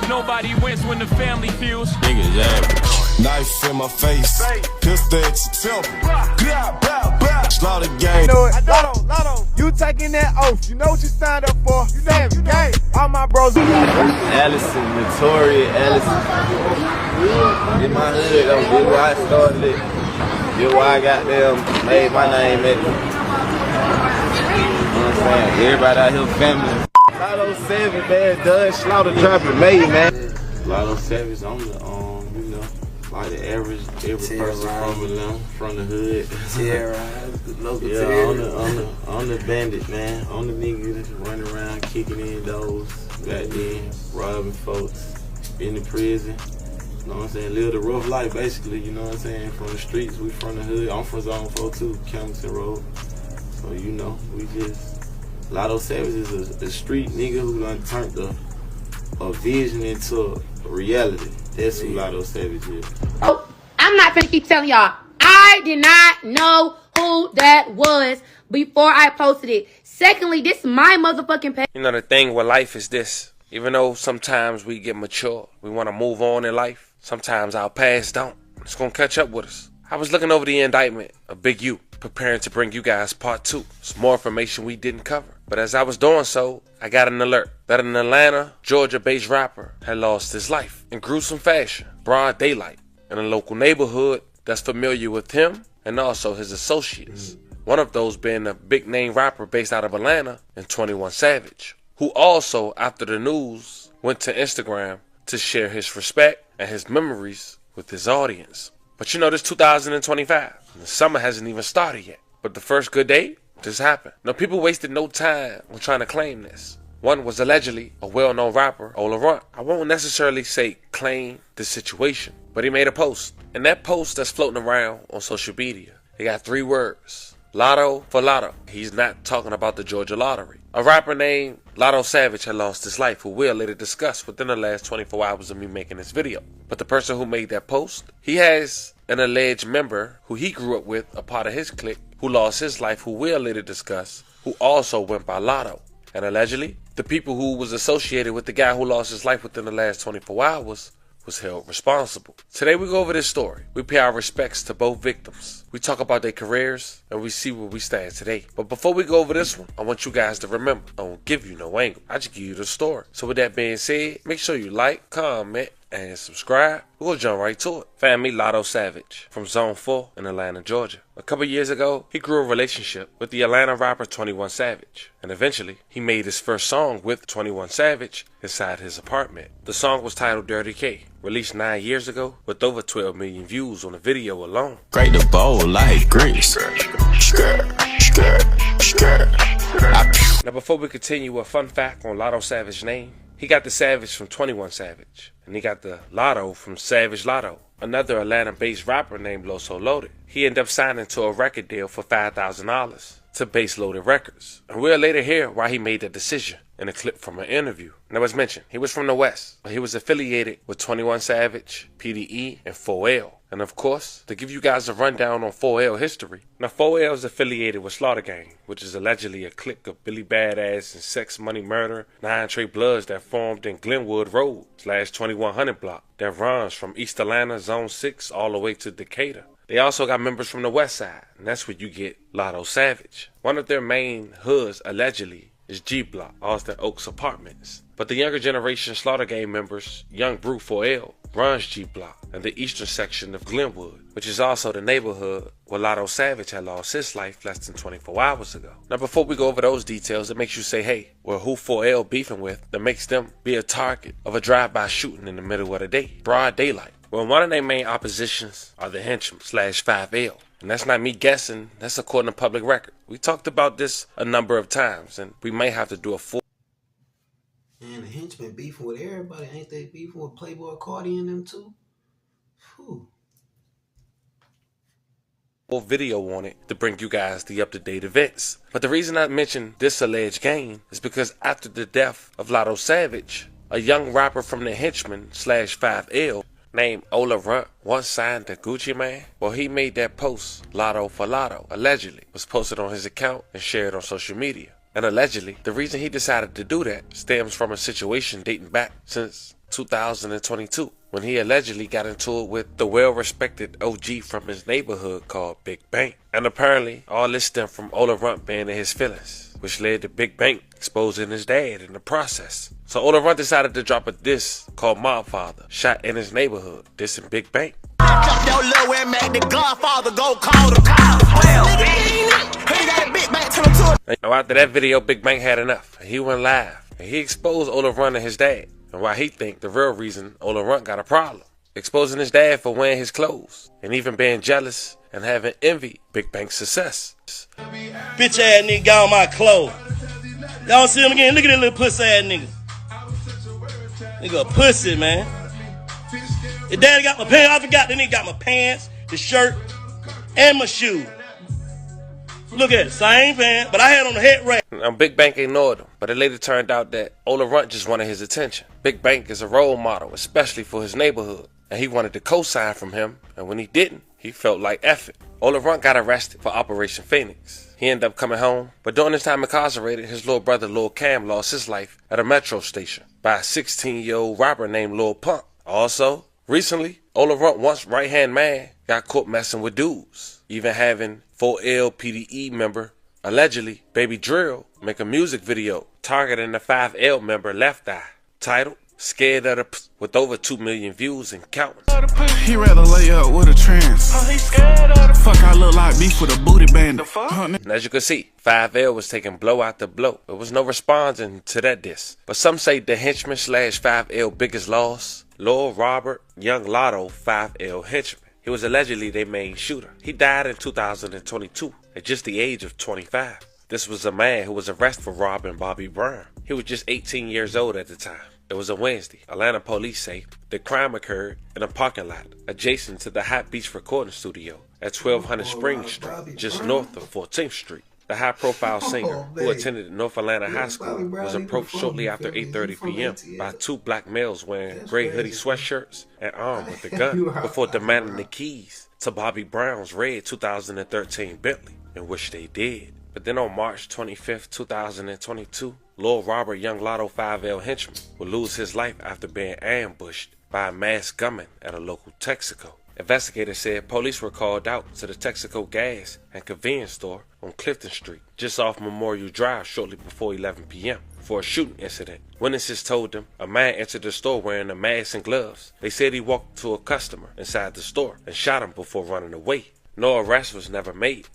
Nobody wins when the family feels. Niggas average. Knife in my face, pistol at your temple. Slaughter gang. Lotto, you taking that oath. You know what you signed up for. You savage gang. All my bros. Allison, Notorious Allison. In my hood, though, this where I started it. This where I got them, made my name at it. You know what I'm saying? Everybody out here family. Lotto Savage, man, Doug Slaughter dropping made, man. Lotto Savage, I'm the, you know, like the average, every person from the hood. Local I'm the bandit, man. I'm the nigga that's running around kicking in doors, back then, robbing folks, in the prison. You know what I'm saying? Live the rough life, basically, you know what I'm saying? From the streets, we from the hood. I'm from Zone 4 too, Campbellton Road. So, you know, we just... Lotto Savage is a street nigga who done turned a vision into a reality. That's who Lotto Savage is. Oh, I'm not gonna keep telling y'all. I did not know who that was before I posted it. Secondly, this is my motherfucking page. You know, the thing with life is this. Even though sometimes we get mature, we want to move on in life, sometimes our past don't. It's going to catch up with us. I was looking over the indictment of Big U, preparing to bring you guys part 2. It's more information we didn't cover. But as I was doing so, I got an alert that an Atlanta, Georgia-based rapper had lost his life in gruesome fashion, broad daylight, in a local neighborhood that's familiar with him and also his associates. One of those being a big-name rapper based out of Atlanta and 21 Savage, who also, after the news, went to Instagram to share his respect and his memories with his audience. But you know, this 2025, and the summer hasn't even started yet. But the first good day just happened. Now, people wasted no time on trying to claim this. One was allegedly a well-known rapper, Ola Runt. I won't necessarily say claim this situation, but he made a post. And that post that's floating around on social media, it got 3 words. Lotto for Lotto. He's not talking about the Georgia lottery. A rapper named Lotto Savage had lost his life, who we'll later discuss within the last 24 hours of me making this video. But the person who made that post, he has an alleged member who he grew up with, a part of his clique, who lost his life, who we'll later discuss, who also went by Lotto. And allegedly, the people who was associated with the guy who lost his life within the last 24 hours was held responsible. Today we go over this story. We pay our respects to both victims. We talk about their careers and we see where we stand today. But before we go over this one, I want you guys to remember, I won't give you no angle. I just give you the story. So with that being said, make sure you like, comment, and subscribe. We'll jump right to it. Family Lotto Savage from Zone 4 in Atlanta, Georgia. A couple years ago, he grew a relationship with the Atlanta rapper 21 Savage. And eventually, he made his first song with 21 Savage inside his apartment. The song was titled Dirty K, released 9 years ago with over 12 million views on the video alone. Great the bowl like grease. Now before we continue, a fun fact on Lotto Savage's name. He got the Savage from 21 Savage, and he got the Lotto from Savage Lotto, another Atlanta-based rapper named Loso Loaded. He ended up signing to a record deal for $5,000 to Base Loaded Records, and we'll later hear why he made that decision in a clip from an interview. Now as mentioned, he was from the West, but he was affiliated with 21 Savage, PDE, and 4L. And of course, to give you guys a rundown on 4L history. Now 4L is affiliated with Slaughter Gang, which is allegedly a clique of Billy Badass and Sex Money Murder, 9 Trey Bloods that formed in Glenwood Road / 2100 block that runs from East Atlanta, Zone 6, all the way to Decatur. They also got members from the West Side, and that's where you get Lotto Savage. One of their main hoods, allegedly, is G Block, Austin Oaks Apartments. But the younger generation Slaughter Gang members, Young Brew 4L, runs G Block and the eastern section of Glenwood, which is also the neighborhood where Lotto Savage had lost his life less than 24 hours ago. Now before we go over those details, it makes you say, hey, well, who 4L beefing with that makes them be a target of a drive-by shooting in the middle of the day, broad daylight? Well, one of their main oppositions are the henchmen / 5L. And that's not me guessing, that's according to public record. We talked about this a number of times, and we may have to do a full... Man, the henchmen beefing with everybody. Ain't they beefing with Playboy Cardi and them too? Whew. video on it to bring you guys the up-to-date events. But the reason I mentioned this alleged gang is because after the death of Lotto Savage, a young rapper from the henchmen / 5L named Ola Runt once signed to Gucci Mane. Well, he made that post, Lotto for Lotto, allegedly, was posted on his account and shared on social media. And allegedly, the reason he decided to do that stems from a situation dating back since 2022, when he allegedly got into it with the well-respected OG from his neighborhood called Big Bank. And apparently, all this stemmed from Ola Runt being in his feelings, which led to Big Bank exposing his dad in the process. So Ola Runt decided to drop a diss called Mob Father, shot in his neighborhood, dissing Big Bank. Now after that video, Big Bank had enough. He went live and he exposed Ola Runt and his dad, and why he think the real reason Ola Runt got a problem. Exposing his dad for wearing his clothes and even being jealous and having envy Big Bank's success. Bitch ass nigga got on my clothes. Y'all see him again? Look at that little pussy ass nigga. Nigga a pussy, man. Your daddy got my pants. I forgot the nigga got my pants, the shirt, and my shoe. Look at it, same pants, but I had on the head wrap. Now Big Bank ignored him, but it later turned out that Ola Runt just wanted his attention. Big Bank is a role model, especially for his neighborhood, and he wanted to co-sign from him, and when he didn't, he felt like F it. Ola Runt got arrested for Operation Phoenix. He ended up coming home, but during his time incarcerated, his little brother Lil Cam lost his life at a metro station by a 16-year-old robber named Lil Pump. Also, recently, Ola Runt once right-hand man got caught messing with dudes, even having 4L PDE member, allegedly Baby Drill, make a music video targeting the 5L member Left Eye, titled Scared of the with over 2 million views and counting. He rather lay up with a trans. Fuck, I look like beef with a booty band. And as you can see, 5L was taking blow after blow. There was no responding to that diss. But some say the henchman / 5L biggest loss, Lil Robert Young Lotto 5L henchman. He was allegedly their main shooter. He died in 2022 at just the age of 25. This was a man who was arrested for robbing Bobby Brown. He was just 18 years old at the time. It was a Wednesday. Atlanta police say the crime occurred in a parking lot adjacent to the Hot Beach recording studio at 1200 Spring Street, just north of 14th Street. The high-profile singer, who attended North Atlanta High School, was approached shortly after 8:30 p.m. by two black males wearing gray hoodie sweatshirts and armed with a gun before demanding the keys to Bobby Brown's red 2013 Bentley, in which they did. But then on March 25th, 2022, Lil Robert Young Lotto 5L henchman would lose his life after being ambushed by a masked gunman at a local Texaco. Investigators said police were called out to the Texaco gas and convenience store on Clifton Street, just off Memorial Drive, shortly before 11 p.m. for a shooting incident. Witnesses told them a man entered the store wearing a mask and gloves. They said he walked to a customer inside the store and shot him before running away. No arrest was never made.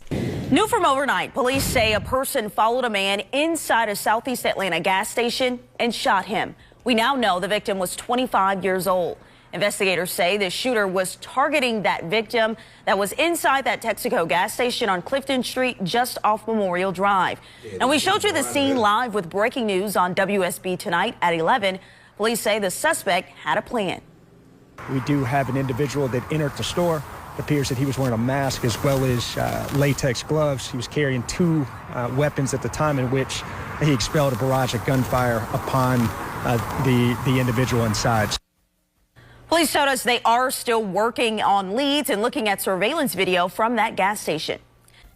New from overnight, police say a person followed a man inside a Southeast Atlanta gas station and shot him. We now know the victim was 25 years old. Investigators say the shooter was targeting that victim that was inside that Texaco gas station on Clifton Street just off Memorial Drive. And we showed you the scene live with breaking news on WSB tonight at 11. Police say the suspect had a plan. We do have an individual that entered the store. It appears that he was wearing a mask as well as latex gloves. He was carrying two weapons at the time in which he expelled a barrage of gunfire upon the individual inside. Police told us they are still working on leads and looking at surveillance video from that gas station.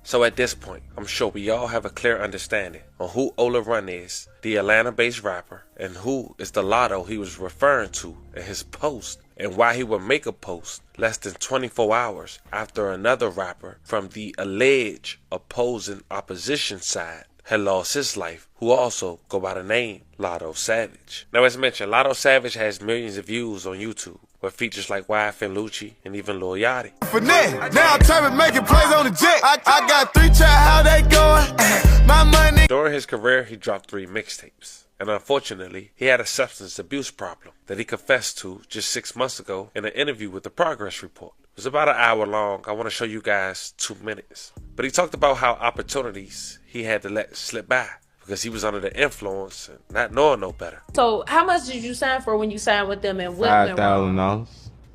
So at this point, I'm sure we all have a clear understanding on who Ola Runt is, the Atlanta-based rapper, and who is the Lotto he was referring to in his post, and why he would make a post less than 24 hours after another rapper from the alleged opposing opposition side had lost his life, who also go by the name Lotto Savage. Now, as mentioned, Lotto Savage has millions of views on YouTube with features like Wife and Lucci and even Lil Yachty. Now I'm trying to make it plays on the jet. I got 3 try, how they going? My money. During his career, he dropped 3 mixtapes. And unfortunately, he had a substance abuse problem that he confessed to just 6 months ago in an interview with the Progress Report. It was about an hour long. I want to show you guys 2 minutes. But he talked about how opportunities he had to let slip by because he was under the influence and not knowing no better. So how much did you sign for when you signed with them, and what went wrong? $5,000.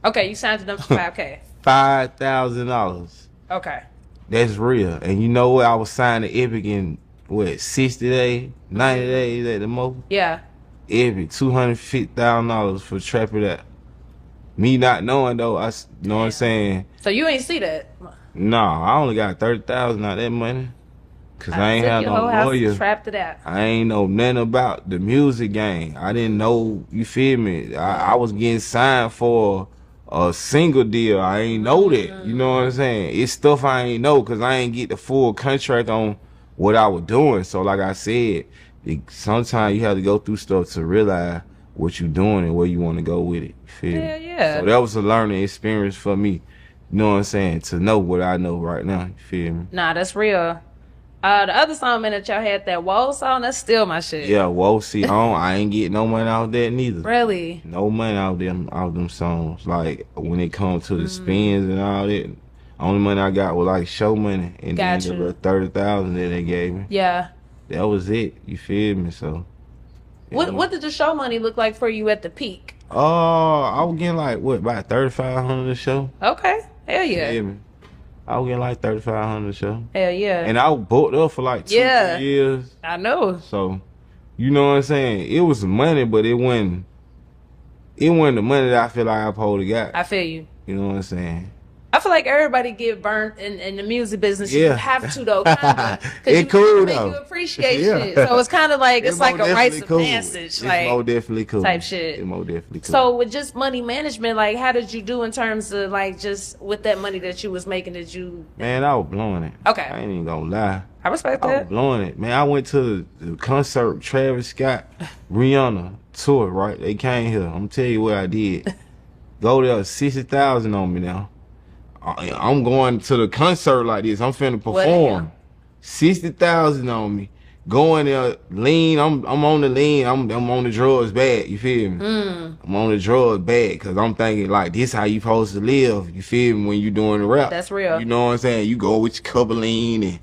Okay, you signed to them for $5K. $5,000. Okay. That's real. And you know what? I was signed to Epic in, 60 days, 90 days at the most? Yeah. Epic, $250,000 for Trap It Out. Me not knowing, though, I know what I'm saying? So you ain't see that? No, I only got $30,000 out of that money. Cause I ain't have no lawyer. Trapped it out. I ain't know nothing about the music game. I didn't know, you feel me? I was getting signed for a single deal. I ain't know that. You know what I'm saying? It's stuff I ain't know because I ain't get the full contract on what I was doing. So like I said, sometimes you have to go through stuff to realize what you doing and where you want to go with it. You feel me? Yeah. So that was a learning experience for me. You know what I'm saying? To know what I know right now. You feel me? Nah, that's real. The other song, man, that y'all had, that Whoa song, that's still my shit. Yeah, whoa, see, I ain't getting no money out that neither. Really? No money out them songs. Like, when it comes to the spins and all that, only money I got was like show money. And then the little 30,000 that they gave me. Yeah. That was it. You feel me? So. Yeah. What did the show money look like for you at the peak? I was getting like, what, about 3,500 a show? Okay. Hell yeah. You feel me? I was getting like 3,500 a show. Hell yeah. And I was booked up for like 2 years. I know. So, you know what I'm saying? It was money, but it wasn't the money that I feel like I probably got. I feel you. You know what I'm saying? I feel like everybody get burnt in the music business. Yeah. You have to though, kinda, it's cool make though. You appreciate shit. So it's kind of like it's like a rites of passage. It's like more definitely cool. Type shit. It's more definitely cool. So with just money management, like how did you do in terms of like just with that money that you was making? Did you? Man, I was blowing it. Okay. I ain't even gonna lie. I respect that. I was blowing it. Man, I went to the concert, Travis Scott, Rihanna tour, right? They came here. I'm gonna tell you what I did. Go there, 60,000 on me now. I'm going to the concert like this. I'm finna perform. 60,000 on me. Going there, lean. I'm on the lean. I'm on the drugs bad. You feel me? I'm on the drugs bad because I'm thinking like this how you supposed to live. You feel me? When you doing the rap. That's real. You know what I'm saying? You go with your cup of lean and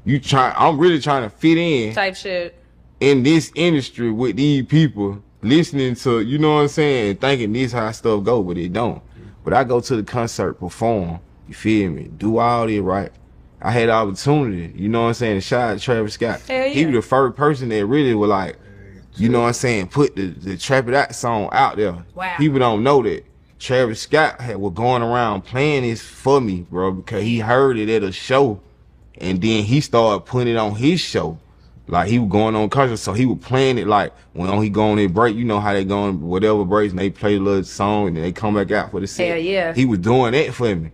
you try. I'm really trying to fit in. Type shit. In this industry with these people listening to, you know what I'm saying, thinking this how stuff go, but it don't. But I go to the concert, perform, you feel me, do all this right. I had the opportunity, you know what I'm saying, to shout out Travis Scott. Hell yeah. He was the first person that really was like, you know what I'm saying, put the Trap It Out song out there. Wow. People don't know that. Travis Scott was going around playing this for me, bro, because he heard it at a show, and then he started putting it on his show. Like, he was going on concert, so he was playing it like, when he go on their break, you know how they go on whatever breaks, and they play a little song, and then they come back out for the set. Hell yeah. He was doing that for me.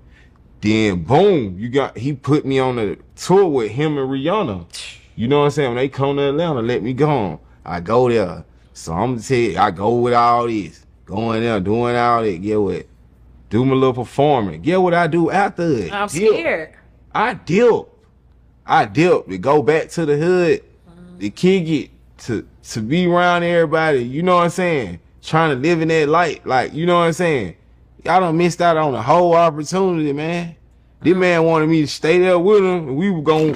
Then, boom, he put me on the tour with him and Rihanna. You know what I'm saying? When they come to Atlanta, let me go on. I go there. So I'm gonna tell you, I go with all this. Going there, doing all that. Get what? Do my little performance. Get what I do after it. I'm scared. I dip to go back to the hood, to kick it, to be around everybody, you know what I'm saying? Trying to live in that light, like, you know what I'm saying? Y'all done missed out on the whole opportunity, man. This man wanted me to stay there with him, and we were gonna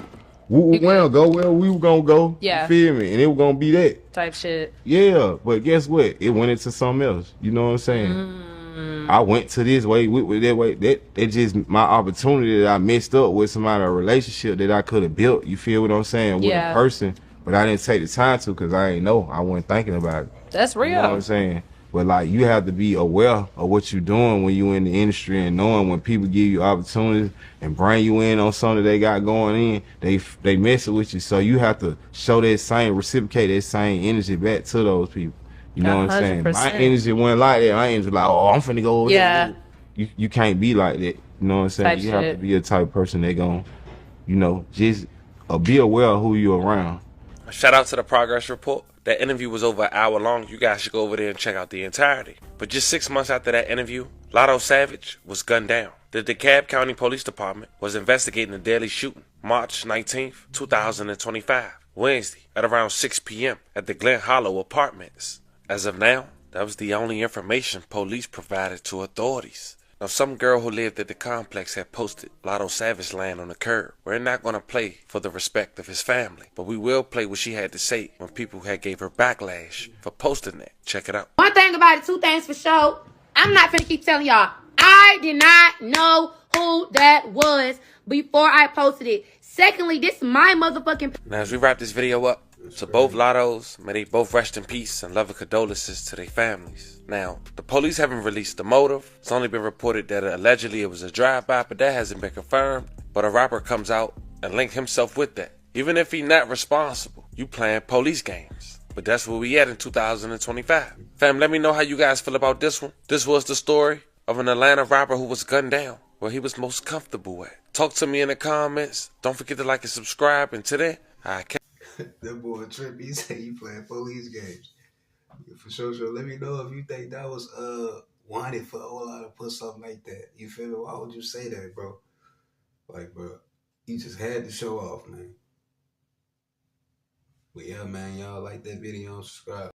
go where we were gonna go. Yeah. You feel me? And it was gonna be that. Type shit. Yeah, but guess what? It went into something else. You know what I'm saying? I went to this way, with that way. That just my opportunity that I messed up with somebody, a relationship that I could have built. You feel what I'm saying? With a person, but I didn't take the time to because I ain't know. I wasn't thinking about it. That's real. You know what I'm saying? But like, you have to be aware of what you're doing when you in the industry, and knowing when people give you opportunities and bring you in on something they got going in, they mess with you. So you have to show that same, reciprocate that same energy back to those people. You know what I'm saying? 100%. My energy wasn't like that. My energy like, oh, I'm finna go over there. You can't be like that. You know what I'm saying? You have to be a type of person that gon', you know, just be aware of who you're around. Shout out to the Progress Report. That interview was over an hour long. You guys should go over there and check out the entirety. But just 6 months after that interview, Lotto Savage was gunned down. The DeKalb County Police Department was investigating the deadly shooting March 19th, 2025, Wednesday, at around 6 p.m. at the Glen Hollow Apartments. As of now, that was the only information police provided to authorities. Now, some girl who lived at the complex had posted Lotto Savage laying on the curb. We're not going to play for the respect of his family, but we will play what she had to say when people had gave her backlash for posting that. Check it out. One thing about it, two things for sure. I'm not finna keep telling y'all. I did not know who that was before I posted it. Secondly, this is my motherfucking... Now, as we wrap this video up, to both Lottos, may they both rest in peace and love and condolences to their families. Now, the police haven't released the motive. It's only been reported that allegedly it was a drive-by, but that hasn't been confirmed. But a rapper comes out and linked himself with that. Even if he not responsible, you playing police games. But that's where we at in 2025. Fam, let me know how you guys feel about this one. This was the story of an Atlanta rapper who was gunned down where he was most comfortable at. Talk to me in the comments. Don't forget to like and subscribe. And today, I catch That boy Trip, he say he playing police games. For sure. Let me know if you think that was wanted for Ola to put something like that. You feel me? Why would you say that, bro? Like, bro, you just had to show off, man. But yeah, man, y'all like that video and subscribe.